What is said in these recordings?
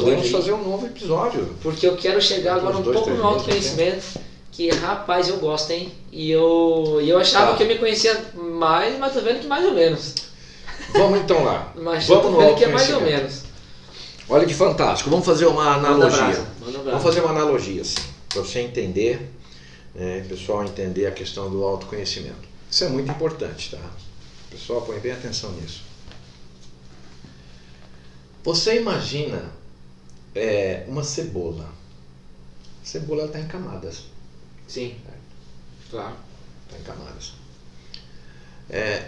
Podemos fazer um novo episódio. Porque eu quero chegar agora um pouco no autoconhecimento. Que, rapaz, eu gosto, hein? E eu achava que eu me conhecia mais, mas tô vendo que mais ou menos. Vamos então lá. Mas vamos no que é mais ou menos. Olha que fantástico. Vamos fazer uma analogia. Manda brasa. Vamos fazer uma analogia, assim, para você entender, o pessoal entender a questão do autoconhecimento. Isso é muito importante, tá? Pessoal, põe bem atenção nisso. Você imagina uma cebola. A cebola está em camadas. Sim, claro. Está em camadas.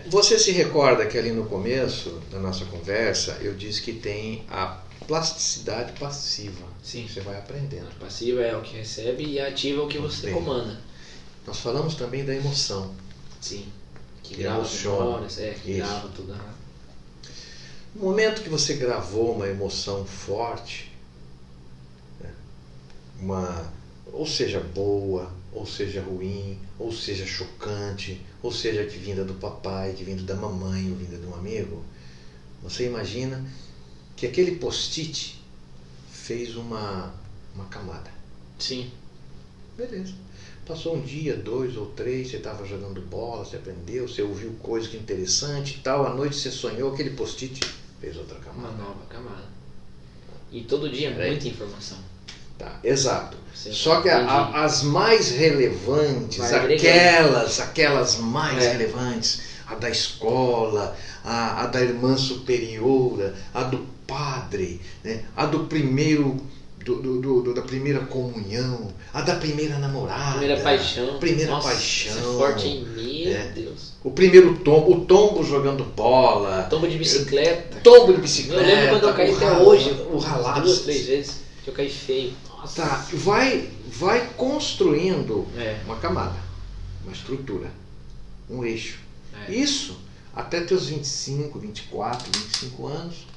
Você se recorda que ali no começo da nossa conversa eu disse que tem a plasticidade passiva. Sim. Você vai aprendendo. A passiva é o que recebe e a ativa é o que você comanda. Nós falamos também da emoção. Sim. Que Que grava emociona. memórias, que grava tudo. No momento que você gravou uma emoção forte, ou seja boa, ou seja ruim, ou seja chocante, ou seja que vinda do papai, que vinda da mamãe, ou vinda de um amigo, você imagina que aquele post-it fez uma camada. Sim. Beleza. Passou um dia, 2 ou 3, você estava jogando bola, você aprendeu, você ouviu coisa que interessante e tal, à noite você sonhou, aquele post-it fez outra camada. Uma nova camada. E todo dia é muita informação. Tá, exato. Você só que as mais relevantes, aquelas mais relevantes, a da escola, a da irmã superiora, a do padre, né? A do primeiro, da primeira comunhão, a da primeira namorada. Primeira paixão. Isso é forte em mim, meu Deus. O primeiro tombo, o tombo jogando bola. Tombo de bicicleta. Eu lembro quando eu caí até hoje. O ralado. 2, 3 vezes que eu caí feio. Nossa. Tá, vai construindo uma camada, uma estrutura, um eixo. Isso, até teus 25, 24, 25 anos,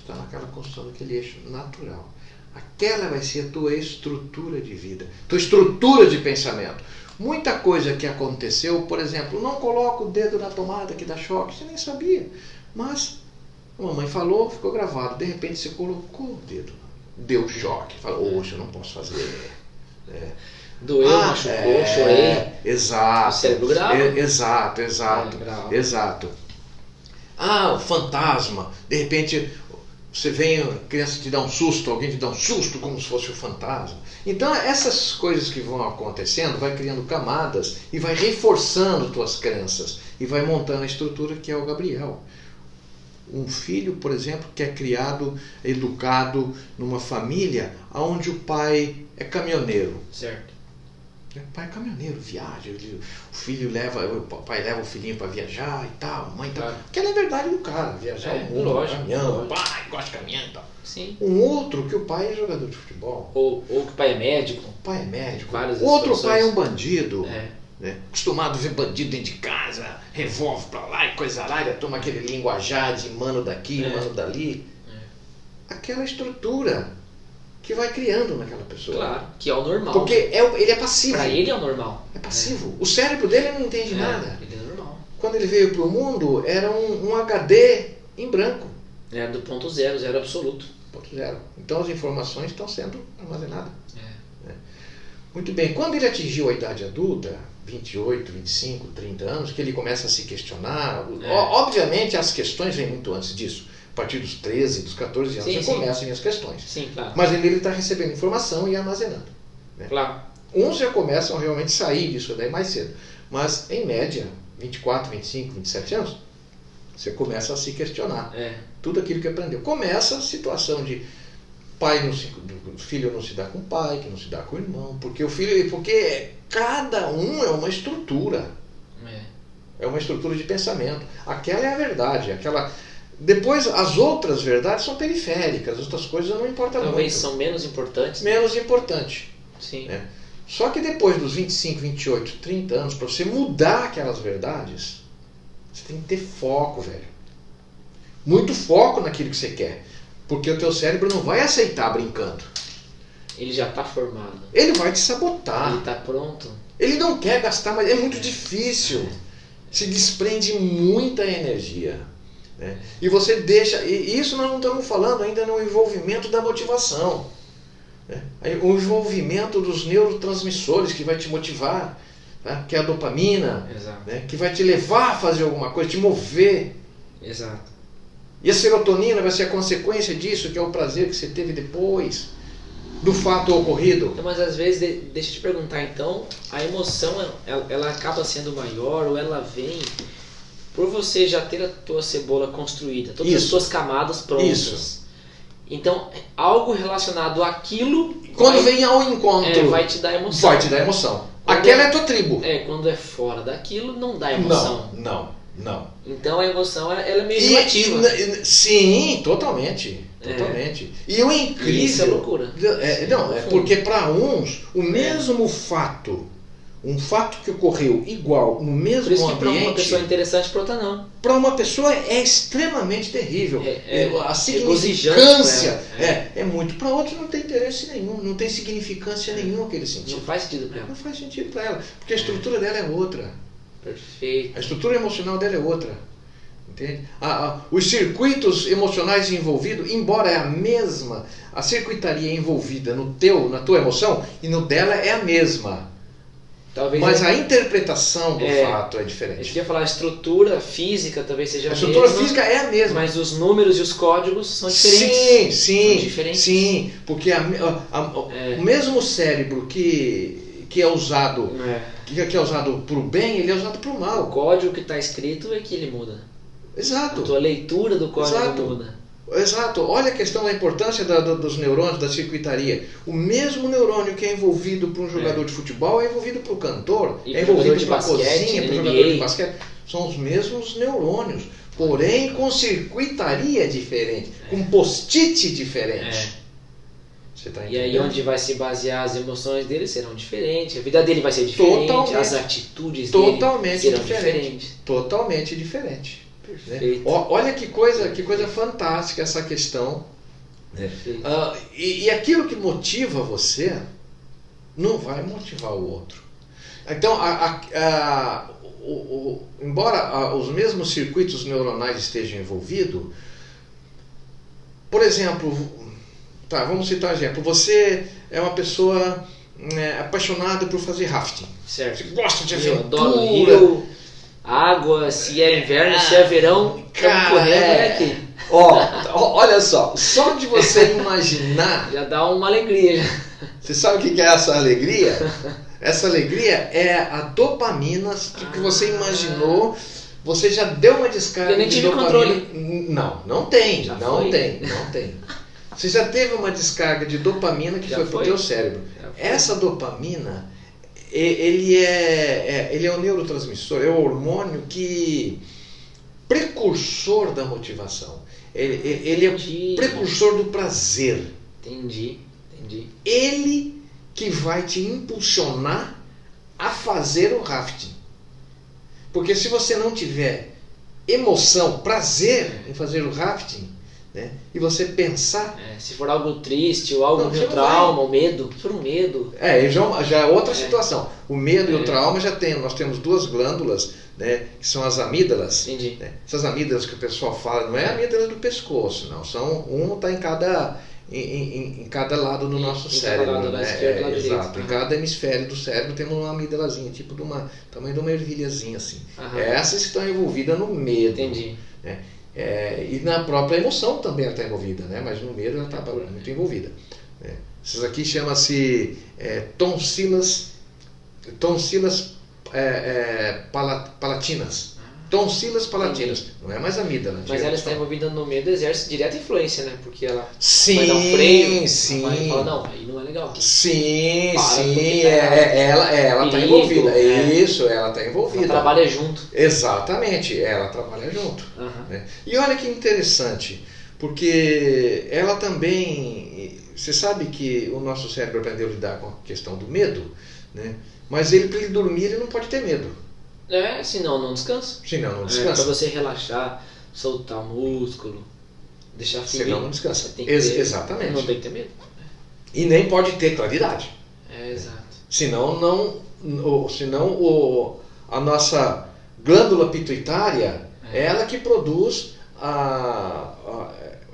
está naquela construção daquele eixo natural. Aquela vai ser a tua estrutura de vida, tua estrutura de pensamento. Muita coisa que aconteceu, por exemplo, não coloca o dedo na tomada que dá choque, você nem sabia. Mas a mamãe falou, ficou gravado, de repente você colocou o dedo. Deu choque, falou, hoje eu não posso fazer. Doeu, machucou, chorei. Exato. O cérebro grava. Exato. O fantasma. De repente, você vem, a criança te dá um susto, alguém te dá um susto como se fosse o fantasma. Então, essas coisas que vão acontecendo, vai criando camadas e vai reforçando tuas crenças. E vai montando a estrutura que é o Gabriel. Um filho, por exemplo, que é criado, educado numa família onde o pai é caminhoneiro. Certo. O pai é caminhoneiro, viaja, o pai leva o filhinho para viajar e tal, a mãe tal. Aquela é a verdade do cara, viajar o mundo, lógico, caminhão, o pai gosta de caminhão e tal. Sim. Um outro que o pai é jogador de futebol. Ou que o pai é médico. O pai é médico. Outro pai é um bandido. Acostumado a ver bandido dentro de casa, revólver pra lá e coisa lá, toma aquele linguajar de mano daqui, mano dali. Aquela estrutura que vai criando naquela pessoa. Claro, que é o normal. Porque ele é passivo. Pra ele é o normal. É passivo. O cérebro dele não entende nada. Ele é normal. Quando ele veio pro mundo, era um HD em branco. Era do ponto zero, zero absoluto. Ponto zero. Então as informações estão sendo armazenadas. Muito bem. Quando ele atingiu a idade adulta, 28, 25, 30 anos, que ele começa a se questionar. Obviamente as questões vêm muito antes disso. A partir dos 13, dos 14 anos, começam as questões. Sim, claro. Mas ele está recebendo informação e armazenando. Claro. Uns já começam a realmente sair disso daí mais cedo. Mas, em média, 24, 25, 27 anos, você começa a se questionar. Tudo aquilo que aprendeu. Começa a situação de filho não se dá com o pai, que não se dá com o irmão, porque cada um é uma estrutura. É uma estrutura de pensamento. Aquela é a verdade. Depois, as outras verdades são periféricas, as outras coisas não importam muito. Talvez são menos importantes. Menos importante. Sim. Só que depois dos 25, 28, 30 anos, para você mudar aquelas verdades, você tem que ter foco, velho. Muito foco naquilo que você quer. Porque o teu cérebro não vai aceitar brincando. Ele já está formado. Ele vai te sabotar. Ele está pronto. Ele não quer gastar, mas é muito difícil. Se desprende muita energia. Né? E você deixa... E isso nós não estamos falando ainda no envolvimento da motivação. Né? O envolvimento dos neurotransmissores que vai te motivar, tá? Que é a dopamina, né? Que vai te levar a fazer alguma coisa, te mover. Exato. E a serotonina vai ser a consequência disso, que é o prazer que você teve depois do fato ocorrido. Então, mas às vezes, deixa eu te perguntar então, a emoção ela acaba sendo maior ou ela vem por você já ter a tua cebola construída, todas as suas camadas prontas. Isso. Então, algo relacionado àquilo... Quando vem ao encontro... vai te dar emoção. Vai te dar emoção. Aquela é a tua tribo. Quando é fora daquilo, não dá emoção. Não. Então a emoção ela é meio relativa. Sim, totalmente. E o incrível... Isso é loucura. Porque para uns, o mesmo fato, um fato que ocorreu igual no mesmo Por isso que ambiente... para uma pessoa é interessante, para outra não. Para uma pessoa é extremamente terrível. A significância é muito. Para outra não tem interesse nenhum, não tem significância nenhuma aquele sentido. Não faz sentido para ela. Não faz sentido para ela, porque a estrutura dela é outra. Perfeito. A estrutura emocional dela é outra. Entende? Os circuitos emocionais envolvidos, embora é a mesma, a circuitaria envolvida na tua emoção e no dela é a mesma. Mas a interpretação do fato é diferente. Eu ia falar, a estrutura física talvez seja a mesma. A estrutura física é a mesma. Mas os números e os códigos são diferentes. Sim, porque o mesmo cérebro que é usado que é usado para o bem, ele é usado para o mal. O código que está escrito é que ele muda. Exato. A tua leitura do código muda. Exato. Olha a questão da importância dos neurônios, da circuitaria. O mesmo neurônio que é envolvido para um jogador de futebol é envolvido para o cantor, é envolvido para a cozinha, para o jogador de basquete. São os mesmos neurônios, porém com circuitaria diferente, com post-it diferente. Você tá entendendo? E aí onde vai se basear as emoções dele serão diferentes, a vida dele vai ser diferente, as atitudes dele serão diferentes. Totalmente diferente. Né? Olha que coisa fantástica essa questão. E aquilo que motiva você não vai motivar o outro. Então, embora os mesmos circuitos neuronais estejam envolvidos, por exemplo, vamos citar um exemplo. Você é uma pessoa apaixonada por fazer rafting. Certo. Você gosta de aventura. Eu adoro rio, água, se é inverno, se é verão, estamos correndo aqui. Olha só de você imaginar... Já dá uma alegria. Você sabe o que é essa alegria? Essa alegria é a dopamina que você imaginou. Você já deu uma descarga eu nem tive de dopamina. Controle. Não tem. Você já teve uma descarga de dopamina que foi para o teu cérebro. Essa dopamina, ele é um neurotransmissor, é o hormônio precursor da motivação. Ele é o precursor do prazer. Entendi. Ele que vai te impulsionar a fazer o rafting. Porque se você não tiver emoção, prazer em fazer o rafting, né, e você pensar... se for algo triste ou algo de trauma, ou medo, se for um medo... Já é outra situação. O medo e o trauma nós temos duas glândulas, né, que são as amígdalas. Entendi. Né? Essas amígdalas que o pessoal fala, não é a amígdala do pescoço, não. Uma está em cada lado do nosso cérebro. Cada lado, da esquerda, lado exato. direito. Em cada hemisfério do cérebro temos uma amígdalazinha, tipo tamanho de uma ervilhazinha assim. Essas estão envolvidas no medo. Entendi. Né? E na própria emoção também ela está envolvida, né? Mas no medo ela está muito envolvida. Né? Essas aqui chamam-se tonsilas palatinas. Tonsilas palatinas. Não é mais amígdala. Mas ela está envolvida no medo, exerce direta influência, né? Porque ela vai dar um freio. Sim. Ela fala, não, aí não é legal. Sim. Ela está envolvida. Isso, ela está envolvida. Ela trabalha junto. Exatamente, ela trabalha junto. Né? E olha que interessante, porque ela também... Você sabe que o nosso cérebro aprendeu a lidar com a questão do medo, né? Mas para ele dormir, ele não pode ter medo. Senão não descansa. Para você relaxar, soltar o músculo, deixar fluir. Senão não descansa. Exatamente. Não tem que ter medo. E nem pode ter claridade. Exato. Senão a nossa glândula pituitária é ela que produz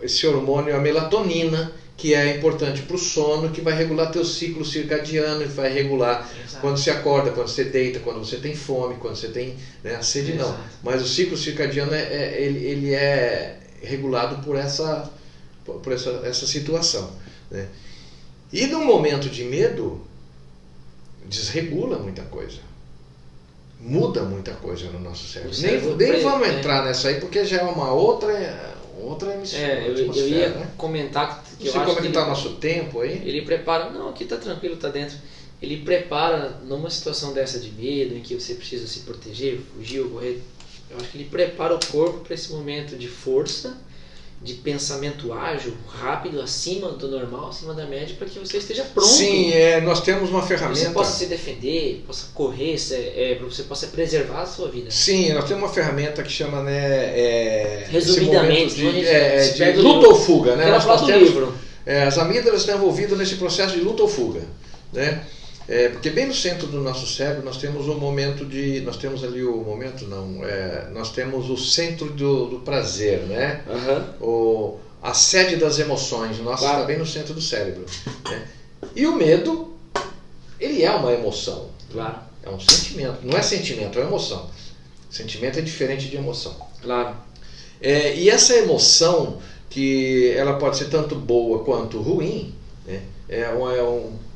esse hormônio, a melatonina, que é importante para o sono, que vai regular teu ciclo circadiano e vai regular quando você acorda, quando você deita, quando você tem fome, quando você tem, né, sede. Não. Mas o ciclo circadiano ele é regulado por essa situação, né? E no momento de medo, desregula muita coisa, muda muita coisa no nosso cérebro. Nem vamos entrar nessa aí, porque já é uma outra hemisféria. Eu ia, né, comentar que você, eu acho que está nosso tempo aí. Ele prepara, não, aqui está tranquilo, está dentro. Ele prepara numa situação dessa de medo, em que você precisa se proteger, fugir ou correr. Eu acho que ele prepara o corpo para esse momento de força, de pensamento ágil, rápido, acima do normal, acima da média, para que você esteja pronto. Sim, nós temos uma ferramenta. Você possa se defender, possa correr, para você possa preservar a sua vida. Sim, nós temos uma ferramenta que chama, né, resumidamente, de luta ou fuga, né? Nós temos, livro. As amígdalas estão envolvidas nesse processo de luta ou fuga, né? Porque bem no centro do nosso cérebro nós temos um momento de... Nós temos ali o momento, nós temos o centro do prazer, né? A sede das emoções, está bem no centro do cérebro, né? E o medo, ele é uma emoção. Claro. É um sentimento. Não é sentimento, é uma emoção. Sentimento é diferente de emoção. Claro. E essa emoção, que ela pode ser tanto boa quanto ruim, né?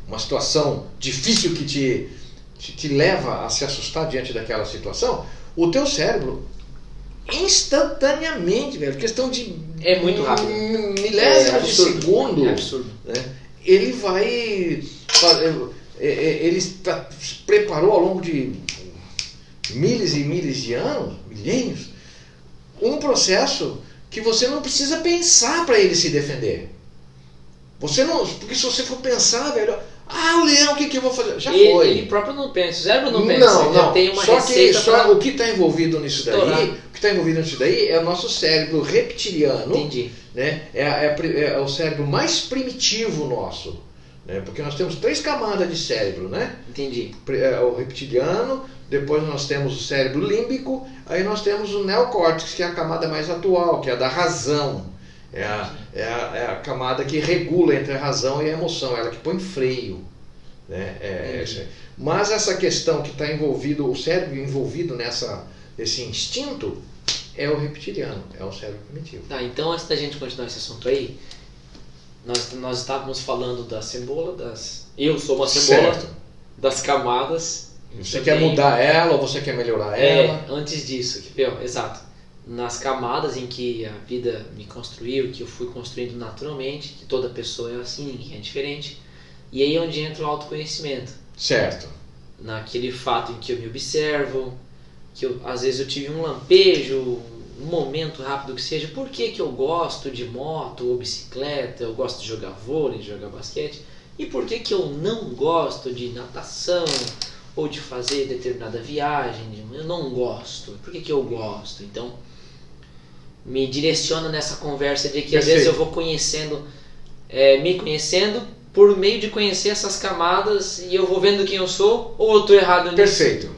Uma situação difícil que te leva a se assustar diante daquela situação, o teu cérebro instantaneamente, velho, questão de muito rápido, milésimos de segundo, né, ele vai ele preparou ao longo de milhares e milhares de anos, milênios, um processo que você não precisa pensar para ele se defender. Porque se você for pensar, velho, o leão, o que eu vou fazer? Já foi. Ele próprio não pensa, o cérebro não pensa. Não. Já tem uma receita. Só o que está envolvido nisso daí, é o nosso cérebro reptiliano. Entendi. Né? É o cérebro mais primitivo nosso, né? Porque nós temos 3 camadas de cérebro, né? Entendi. O reptiliano, depois nós temos o cérebro límbico, aí nós temos o neocórtex, que é a camada mais atual, que é a da razão. É a camada que regula entre a razão e a emoção, ela que põe freio, né? Mas essa questão que está envolvido, o cérebro envolvido nesse instinto, é o reptiliano, é o cérebro primitivo. Tá, então antes da gente continuar esse assunto aí, nós estávamos falando da cebola, eu sou uma cebola, certo, das camadas. Você quer mudar ela ou você quer melhorar ela? Antes disso, exato. Nas camadas em que a vida me construiu, que eu fui construindo naturalmente, que toda pessoa é assim, ninguém é diferente. E aí é onde entra o autoconhecimento. Certo. Naquele fato em que eu me observo, que às vezes eu tive um lampejo, um momento rápido que seja, por que eu gosto de moto ou bicicleta, eu gosto de jogar vôlei, de jogar basquete, e por que eu não gosto de natação, ou de fazer determinada viagem, eu não gosto, por que eu gosto? Então, me direciona nessa conversa de que às vezes eu vou conhecendo, me conhecendo por meio de conhecer essas camadas e eu vou vendo quem eu sou, ou eu estou errado nisso? Perfeito.